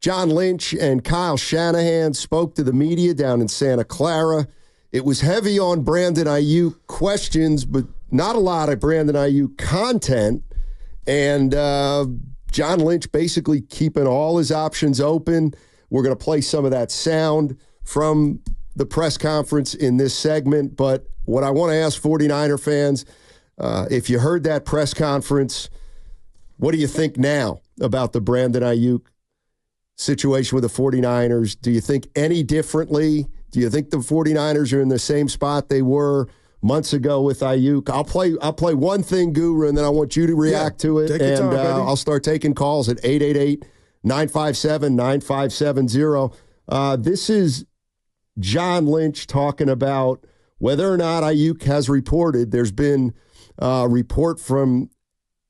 John Lynch and Kyle Shanahan spoke to the media down in Santa Clara. It was heavy on Brandon Aiyuk questions, but not a lot of Brandon Aiyuk content. And John Lynch basically keeping all his options open. We're going to play some of that sound from the press conference in this segment. But what I want to ask 49er fans, if you heard that press conference, what do you think now about the Brandon Aiyuk situation with the 49ers? Do you think any differently? Do you think the 49ers are in the same spot they were months ago with Aiyuk? I'll play one thing, Guru, and then I want you to react to it. And time, I'll start taking calls at 888-957-9570. This is John Lynch talking about whether or not Aiyuk has reported. There's been a report from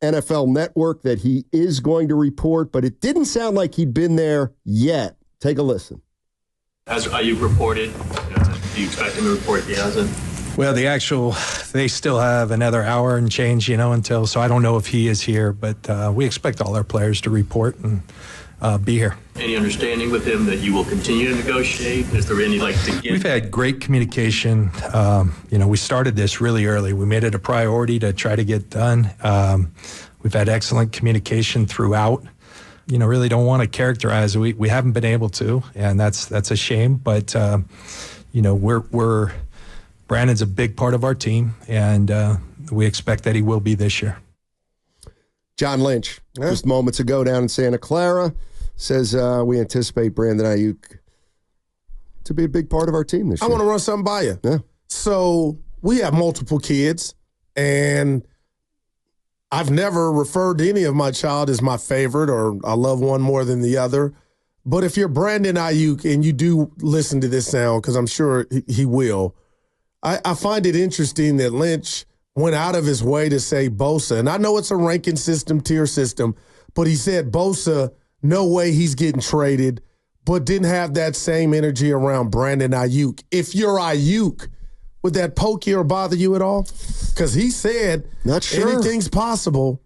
NFL Network that he is going to report, but it didn't sound like he'd been there yet. Take a listen. Has Aiyuk reported? Do you expect him to report if he hasn't? Well, they still have another hour and change, until, so I don't know if he is here, but we expect all our players to report and be here. Any understanding with him that you will continue to negotiate? Is there any, to get? We've had great communication. We started this really early. We made it a priority to try to get done. We've had excellent communication throughout. Really don't want to characterize. We haven't been able to, and that's a shame. But Brandon's a big part of our team, and we expect that he will be this year. John Lynch, just moments ago down in Santa Clara, says we anticipate Brandon Aiyuk to be a big part of our team this year. I want to run something by you. Yeah. So we have multiple kids, and I've never referred to any of my child as my favorite or I love one more than the other. But if you're Brandon Aiyuk and you do listen to this sound, because I'm sure he will, I find it interesting that Lynch went out of his way to say Bosa. And I know it's a ranking system, tier system, but he said Bosa, no way he's getting traded, but didn't have that same energy around Brandon Aiyuk. If you're Aiyuk, would that poke you or bother you at all? Because he said not sure. Anything's possible.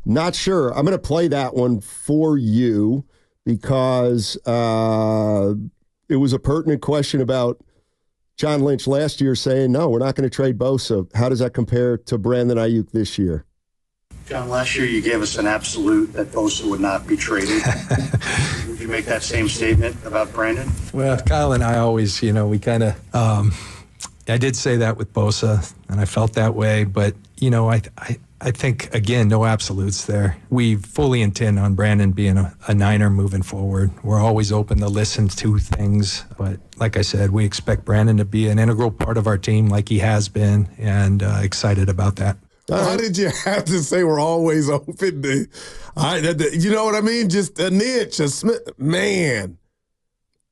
Not sure. I'm going to play that one for you because it was a pertinent question about John Lynch last year saying, no, we're not going to trade Bosa. How does that compare to Brandon Aiyuk this year? John, last year you gave us an absolute that Bosa would not be traded. Would you make that same statement about Brandon? Well, Kyle and I always, we kind of, I did say that with Bosa, and I felt that way. But, I think, again, no absolutes there. We fully intend on Brandon being a Niner moving forward. We're always open to listen to things. But like I said, we expect Brandon to be an integral part of our team like he has been, and excited about that. Why did you have to say we're always open to, you know what I mean? Just a niche, man.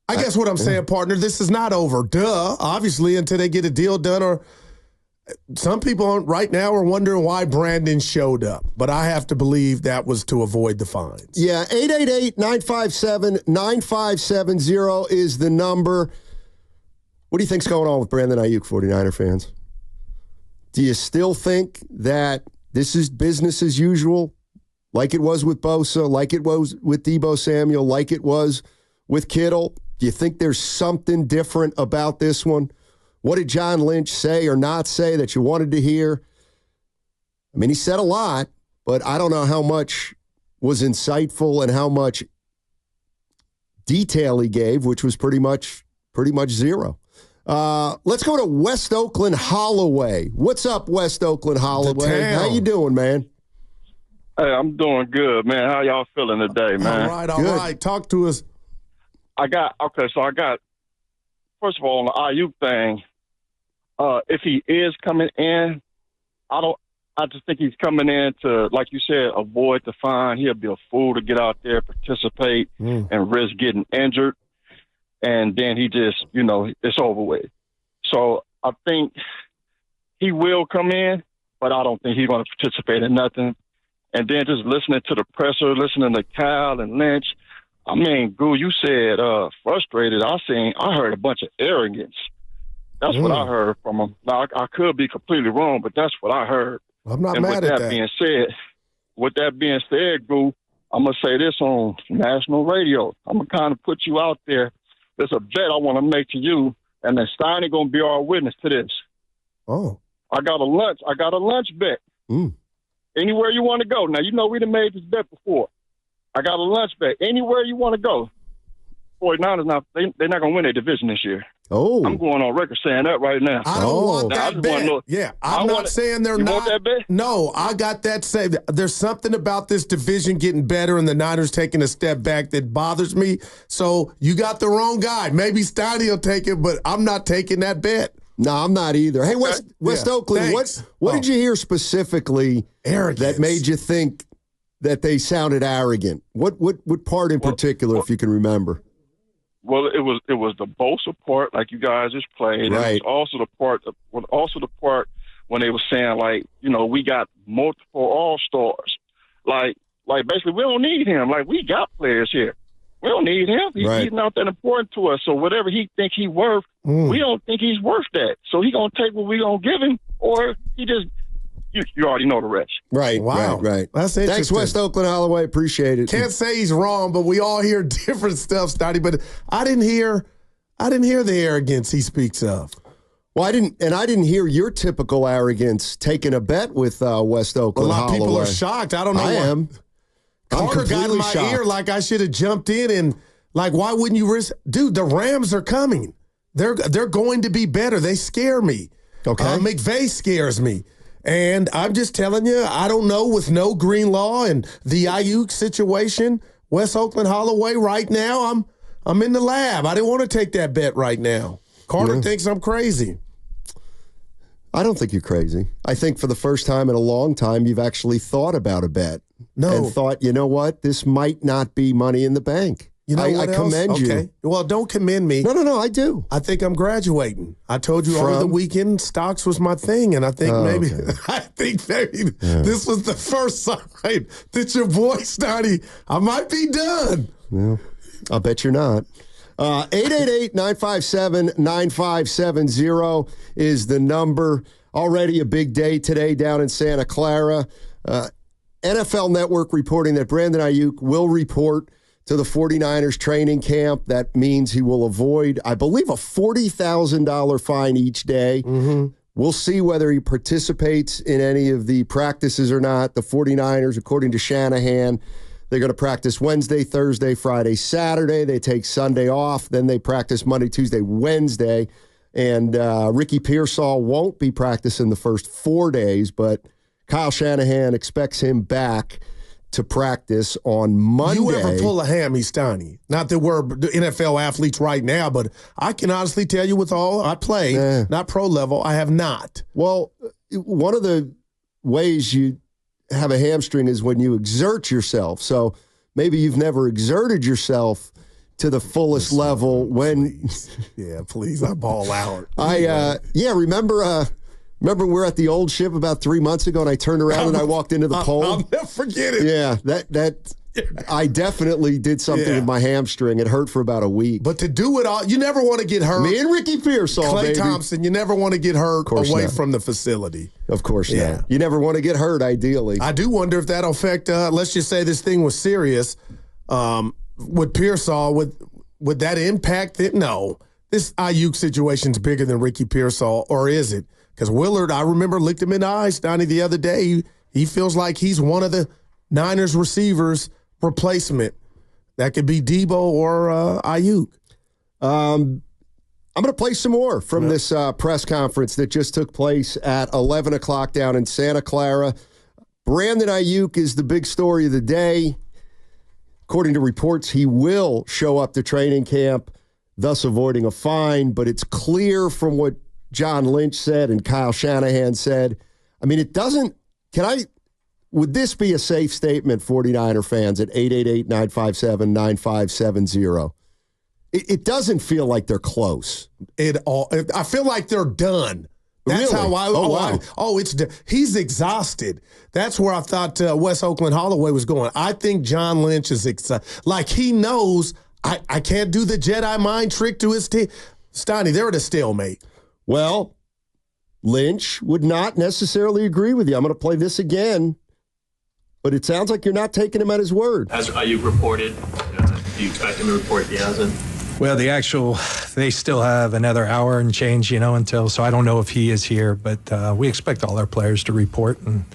I guess what I'm saying, partner, this is not over. Duh, obviously, until they get a deal done. Or some people right now are wondering why Brandon showed up. But I have to believe that was to avoid the fines. Yeah, 888-957-9570 is the number. What do you think's going on with Brandon Aiyuk, 49er fans? Do you still think that this is business as usual, like it was with Bosa, like it was with Deebo Samuel, like it was with Kittle? Do you think there's something different about this one? What did John Lynch say or not say that you wanted to hear? I mean, he said a lot, but I don't know how much was insightful and how much detail he gave, which was pretty much zero. Let's go to West Oakland Holloway. What's up, West Oakland Holloway? How you doing, man? Hey, I'm doing good, man. How y'all feeling today, man? All right. Talk to us. First of all, on the Aiyuk thing, if he is coming in, I just think he's coming in to, like you said, avoid the fine. He'll be a fool to get out there, participate, and risk getting injured. And then he just, it's over with. So I think he will come in, but I don't think he's going to participate in nothing. And then just listening to the presser, listening to Kyle and Lynch, I mean, Goo, you said frustrated. I heard a bunch of arrogance. That's what I heard from him. Now, I could be completely wrong, but that's what I heard. I'm not mad at that. With that being said, Goo, I'm going to say this on national radio. I'm going to kind of put you out there. There's a bet I want to make to you, and then Steiny going to be our witness to this. Oh. I got a lunch bet. Anywhere you want to go. Now, you know we done made this bet before. I got a lunch bet. Anywhere you want to go. 49ers, they're not going to win their division this year. Oh. I'm going on record saying that right now. I don't want Now, that bet. I'm not saying they're you not. Want that bet? No, I got that saved. There's something about this division getting better and the Niners taking a step back that bothers me. So you got the wrong guy. Maybe Steiny will take it, but I'm not taking that bet. No, I'm not either. Hey, West Oakland, what did you hear specifically that made you think that they sounded arrogant? What part in particular, if you can remember? Well, it was the Bosa part, like you guys just played. Right. And it was also the part when they were saying, like, you know, we got multiple All-Stars. Like basically, we don't need him. Like, we got players here. We don't need him. He's not that important to us. So whatever he think he worth, we don't think he's worth that. So he gonna take what we gonna give him, or he just you already know the rest. Right. Wow. Right. That's interesting. Thanks, West Oakland Holloway. Appreciate it. Can't say he's wrong, but we all hear different stuff, Steiny. But I didn't hear the arrogance he speaks of. Well, I didn't hear your typical arrogance taking a bet with West Oakland. A lot of people Holloway. are shocked. I don't know. I am. Carter got in my ear like I should have jumped in and like, why wouldn't you risk? Dude, the Rams are coming. They're going to be better. They scare me. Okay. McVay scares me. And I'm just telling you, I don't know, with no Greenlaw and the Aiyuk situation, West Oakland Holloway right now, I'm in the lab. I didn't want to take that bet right now. Carter thinks I'm crazy. I don't think you're crazy. I think for the first time in a long time, you've actually thought about a bet. No. And thought, you know what? This might not be money in the bank. You know what I else? commend you. Okay. Well, don't commend me. No, I do. I think I'm graduating. I told you over the weekend stocks was my thing, and I think maybe this was the first sign that your boy Steiny, I might be done. Well, I'll bet you're not. 888-957-9570 is the number. Already a big day today down in Santa Clara. NFL Network reporting that Brandon Aiyuk will report to the 49ers training camp. That means he will avoid, I believe, a $40,000 fine each day. We'll see whether he participates in any of the practices or not. The 49ers, according to Shanahan, they're going to practice Wednesday, Thursday, Friday, Saturday. They take Sunday off. Then they practice Monday, Tuesday, Wednesday. And Ricky Pearsall won't be practicing the first 4 days, but Kyle Shanahan expects him back to practice on Monday. You ever pull a hammy, Steiny? Not that we're NFL athletes right now, but I can honestly tell you with all I play, not pro level, I have not. Well, one of the ways you have a hamstring is when you exert yourself. So maybe you've never exerted yourself to the fullest level when... Please. Yeah, please, I ball out. Remember we were at the old ship about 3 months ago, and I turned around and I walked into the pole? I'll never forget it. Yeah, that I definitely did something with my hamstring. It hurt for about a week. But to do it all, you never want to get hurt. Me and Ricky Pearsall, Clay Thompson, you never want to get hurt away not. from the facility. Of course not. You never want to get hurt, ideally. I do wonder if that'll affect, let's just say this thing was serious, with Pearsall, would that impact it? No. This Aiyuk situation's bigger than Ricky Pearsall, or is it? Because Willard, I remember, looked him in the eyes, Donnie, the other day. He feels like he's one of the Niners receivers replacement. That could be Debo or Aiyuk. I'm going to play some more from this press conference that just took place at 11 o'clock down in Santa Clara. Brandon Aiyuk is the big story of the day. According to reports, he will show up to training camp, thus avoiding a fine. But it's clear from what John Lynch said and Kyle Shanahan said. I mean, would this be a safe statement, 49er fans, at 888-957-9570? It doesn't feel like they're close. I feel like they're done. That's really? How he's exhausted. That's where I thought West Oakland Holloway was going. I think John Lynch is excited. Like, he knows I can't do the Jedi mind trick to his team. Steiny, they're at a stalemate. Well, Lynch would not necessarily agree with you. I'm going to play this again. but it sounds like you're not taking him at his word. As Aiyuk reported, do you expect him to report he hasn't? Well, they still have another hour and change, until, so I don't know if he is here, but we expect all our players to report and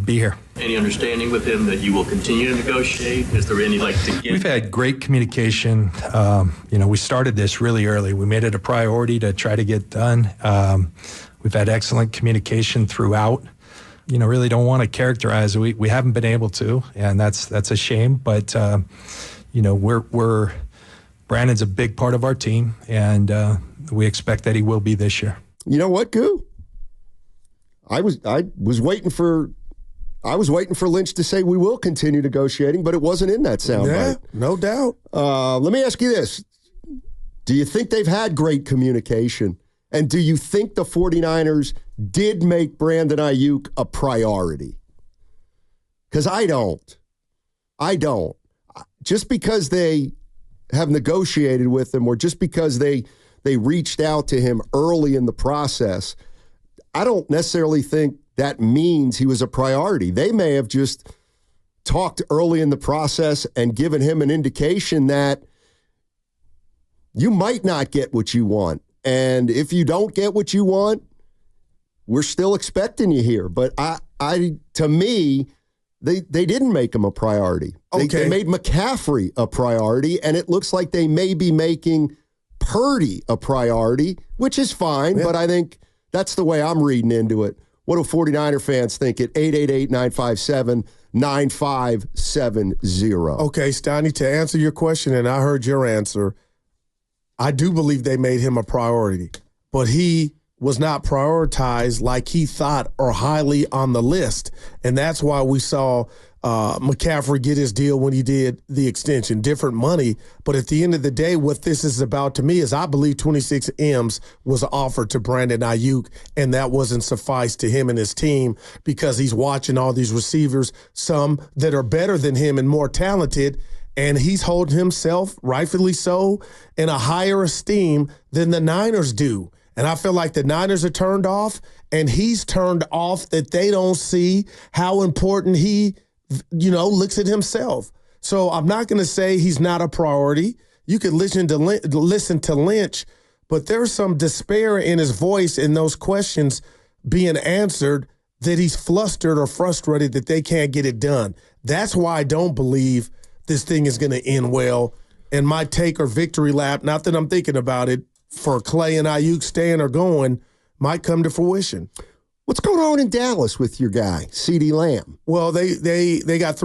be here. Any understanding with him that you will continue to negotiate? Is there any, We've had great communication. We started this really early. We made it a priority to try to get done. We've had excellent communication throughout. Really don't want to characterize it. We haven't been able to, and that's a shame, but, Brandon's a big part of our team, and we expect that he will be this year. You know what, Goo? I was waiting for Lynch to say we will continue negotiating, but it wasn't in that soundbite. Yeah, no doubt. Let me ask you this. Do you think they've had great communication? And do you think the 49ers did make Brandon Aiyuk a priority? Because I don't. Just because they have negotiated with him or just because they reached out to him early in the process, I don't necessarily think that means he was a priority. They may have just talked early in the process and given him an indication that you might not get what you want. And if you don't get what you want, we're still expecting you here. But to me, they didn't make him a priority. They made McCaffrey a priority, and it looks like they may be making Purdy a priority, which is fine, but I think that's the way I'm reading into it. What do 49er fans think at 888-957-9570? Okay, Steiny, to answer your question, and I heard your answer, I do believe they made him a priority, but he was not prioritized like he thought or highly on the list. And that's why we saw McCaffrey get his deal when he did the extension. Different money. But at the end of the day, what this is about to me is I believe 26 M's was offered to Brandon Aiyuk, and that wasn't suffice to him and his team because he's watching all these receivers, some that are better than him and more talented, and he's holding himself, rightfully so, in a higher esteem than the Niners do. And I feel like the Niners are turned off, and he's turned off that they don't see how important he, looks at himself. So I'm not going to say he's not a priority. You could listen to Lynch, but there's some despair in his voice in those questions being answered that he's flustered or frustrated that they can't get it done. That's why I don't believe this thing is going to end well. And my take or victory lap, not that I'm thinking about it, for Clay and Aiyuk staying or going might come to fruition. What's going on in Dallas with your guy, CeeDee Lamb? Well, they got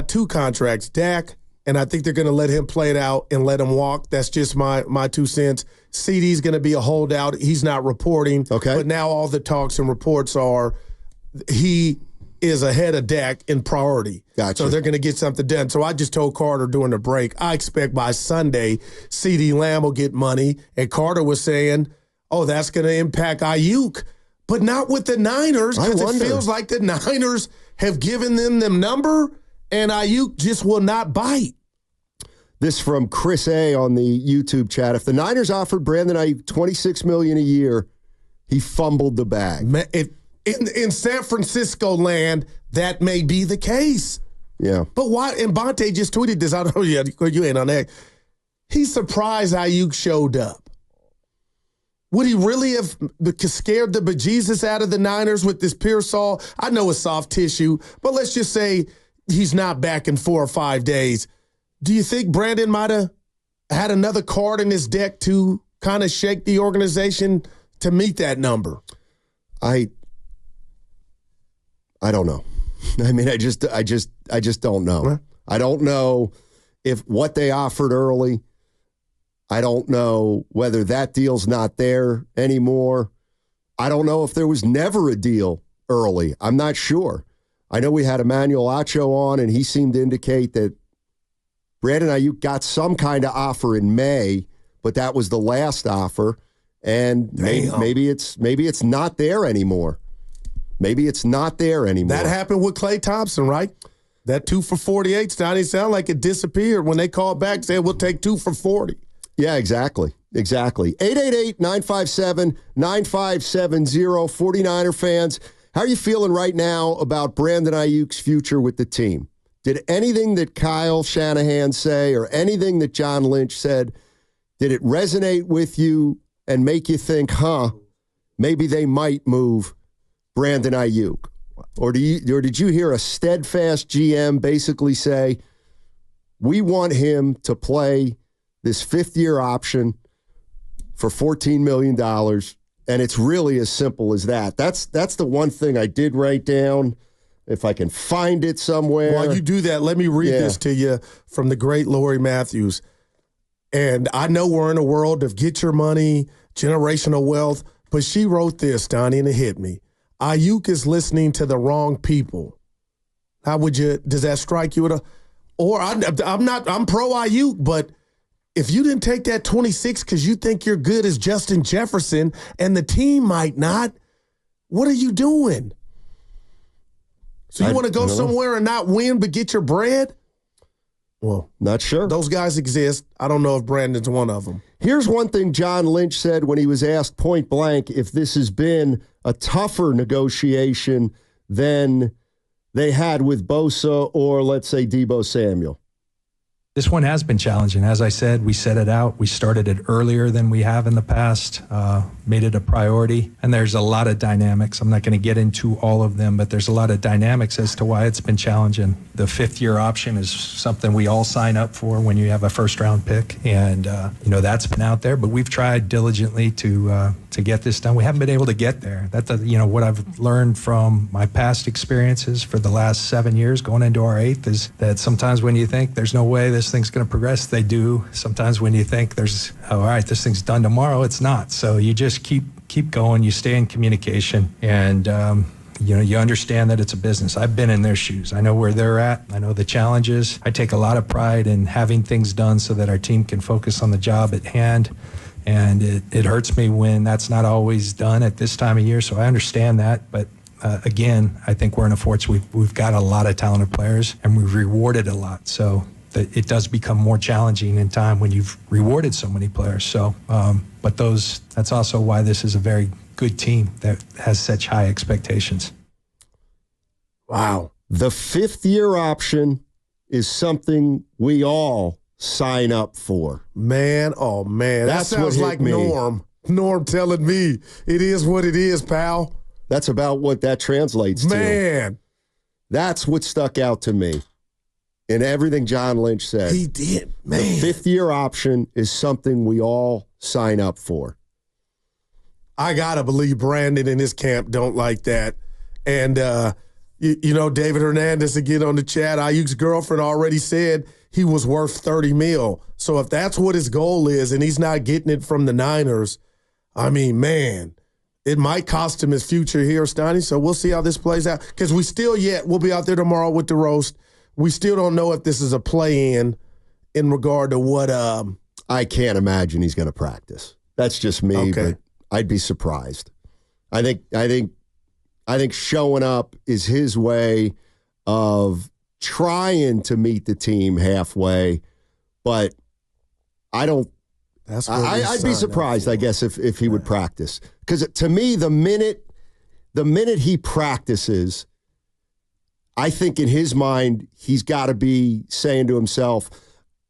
two contracts, Dak, and I think they're going to let him play it out and let him walk. That's just my 2 cents. CeeDee's going to be a holdout. He's not reporting. Okay. But now all the talks and reports are he is ahead of Dak in priority. Gotcha. So they're going to get something done. So I just told Carter during the break, I expect by Sunday, CeeDee Lamb will get money. And Carter was saying, that's going to impact Aiyuk. But not with the Niners, because it feels like the Niners have given them number, and Aiyuk just will not bite. This from Chris A. on the YouTube chat. If the Niners offered Brandon Aiyuk $26 million a year, he fumbled the bag. In San Francisco land, that may be the case. Yeah. But why? And Bonte just tweeted this. I don't know. You ain't on that. He's surprised Aiyuk showed up. Would he really have scared the bejesus out of the Niners with this Pearsall? I know it's soft tissue, but let's just say he's not back in 4 or 5 days. Do you think Brandon might have had another card in his deck to kind of shake the organization to meet that number? I don't know. I mean, I just don't know. Huh? I don't know if what they offered early. I don't know whether that deal's not there anymore. I don't know if there was never a deal early. I'm not sure. I know we had Emmanuel Acho on, and he seemed to indicate that Brandon Aiyuk got some kind of offer in May, but that was the last offer, and maybe it's not there anymore. Maybe it's not there anymore. That happened with Klay Thompson, right? That 2 for 48 sounded sound like it disappeared when they called back and said, we'll take 2 for 40. Yeah, exactly. 888-957-9570. 49er fans, How are you feeling right now about Brandon Aiyuk's future with the team? Did anything that Kyle Shanahan say or anything that John Lynch said, did it resonate with you and make you think, maybe they might move Brandon Aiyuk? Or did you hear a steadfast GM basically say, we want him to play this fifth-year option for $14 million, and it's really as simple as that. That's the one thing I did write down, if I can find it somewhere. While you do that, let me read this to you from the great Lori Matthews. And I know we're in a world of get your money, generational wealth, but she wrote this, Donnie, and it hit me. Aiyuk is listening to the wrong people. Does that strike you? I'm pro Aiyuk, but if you didn't take that 26 because you think you're good as Justin Jefferson and the team might not, what are you doing? So you want to go somewhere and not win but get your bread? Well, not sure. Those guys exist. I don't know if Brandon's one of them. Here's one thing John Lynch said when he was asked point blank if this has been a tougher negotiation than they had with Bosa or, let's say, Deebo Samuel. This one has been challenging. As I said, we set it out. We started it earlier than we have in the past, made it a priority. And there's a lot of dynamics. I'm not going to get into all of them, but there's a lot of dynamics as to why it's been challenging. The fifth-year option is something we all sign up for when you have a first-round pick. And, that's been out there. But we've tried diligently to get this done. We haven't been able to get there. What I've learned from my past experiences for the last 7 years going into our eighth is that sometimes when you think there's no way this thing's going to progress, they do. Sometimes when you think all right, this thing's done tomorrow, it's not. So you just keep going. You stay in communication, and you understand that it's a business. I've been in their shoes. I know where they're at. I know the challenges. I take a lot of pride in having things done so that our team can focus on the job at hand. And it hurts me when that's not always done at this time of year. So I understand that, but. Again, I think we're in a fortune. We've got a lot of talented players, and we've rewarded a lot. So it does become more challenging in time when you've rewarded so many players. So, but that's also why this is a very good team that has such high expectations. Wow. The fifth-year option is something we all sign up for. Man, oh, man. That sounds like Norm. Norm telling me it is what it is, pal. That's about what that translates to. Man. That's what stuck out to me in everything John Lynch said. He did, man. The fifth-year option is something we all sign up for. I got to believe Brandon and his camp don't like that. And, David Hernandez, again on the chat, Aiyuk's girlfriend already said he was worth $30 million. So if that's what his goal is and he's not getting it from the Niners, I mean, man. It might cost him his future here, Stoney, so we'll see how this plays out. Because we'll be out there tomorrow with the roast. We still don't know if this is a play-in regard to what I can't imagine he's going to practice. That's just me, but I'd be surprised. I think showing up is his way of trying to meet the team halfway, but I don't. I'd be surprised, I guess, if he would practice. Because to me, the minute he practices, I think in his mind, he's got to be saying to himself,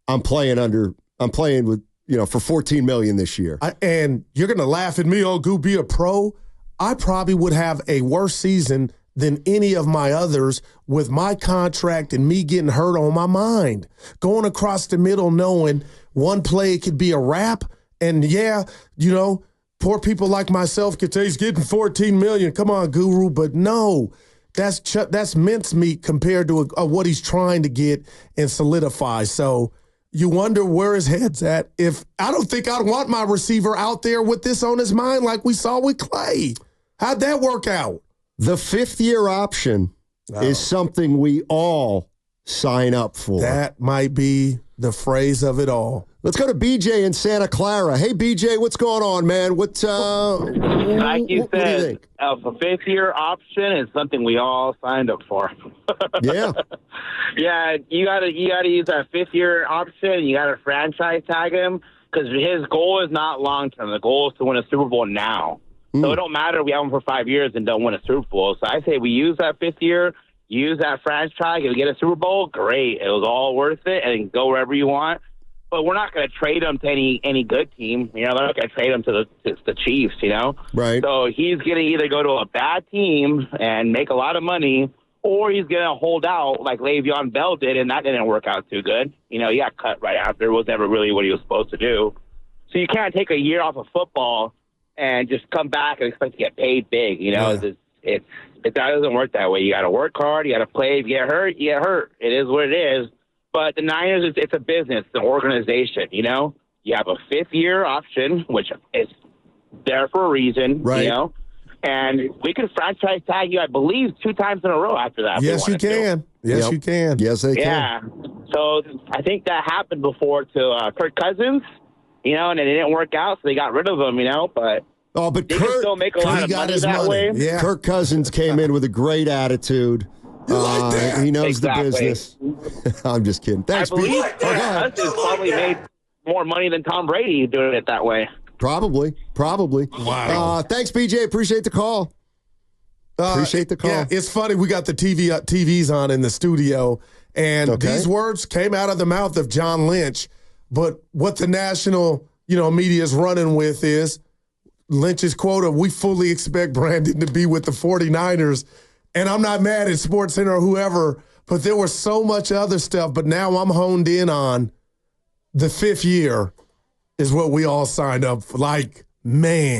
I'm playing with, for $14 million this year. And you're going to laugh at me, Goo, be a pro. I probably would have a worse season than any of my others with my contract and me getting hurt on my mind. Going across the middle knowing one play could be a wrap. And, poor people like myself could say he's getting $14 million. Come on, Guru. But no, that's mincemeat compared to what he's trying to get and solidify. So you wonder where his head's at. I don't think I'd want my receiver out there with this on his mind like we saw with Clay. How'd that work out? The fifth-year option is something we all sign up for. That might be the phrase of it all. Let's go to BJ in Santa Clara. Hey, BJ, what's going on, man? Like you said, what do you think? A fifth-year option is something we all signed up for. Yeah. Yeah, you gotta use that fifth-year option. You got to franchise tag him because his goal is not long-term. The goal is to win a Super Bowl now. So it don't matter if we have him for 5 years and don't win a Super Bowl. So I say we use that 5th year, use that franchise. If we get a Super Bowl, great. It was all worth it, and go wherever you want. But we're not going to trade him to any good team. You know, they're not going to trade him to the Chiefs, you know? Right. So he's going to either go to a bad team and make a lot of money, or he's going to hold out like Le'Veon Bell did, and that didn't work out too good. You know, he got cut right after. It was never really what he was supposed to do. So you can't take a year off of football and just come back and expect to get paid big. You know, it doesn't work that way. You got to work hard. You got to play. If you get hurt, you get hurt. It is what it is. But the Niners, it's a business, it's an organization, you know? You have a 5th-year option, which is there for a reason, right. You know? And we can franchise tag you, I believe, 2 times in a row after that. Yes, you can. Yes, you can. Yes, they can. Yeah. So I think that happened before to Kirk Cousins, you know, and it didn't work out, so they got rid of him, you know? But but they Kirk, can still make a lot of money that way. Yeah. Kirk Cousins came in with a great attitude. He knows the business. I'm just kidding. Thanks, I believe Pete. Cousins probably made more money than Tom Brady doing it that way. Probably. Wow. Thanks, BJ. Appreciate the call. Appreciate the call. Yeah, it's funny. We got the TVs on in the studio, and these words came out of the mouth of John Lynch. But what the national, media is running with is Lynch's quote of, "We fully expect Brandon to be with the 49ers." And I'm not mad at SportsCenter or whoever, but there was so much other stuff. But now I'm honed in on the 5th year is what we all signed up for. Like, man.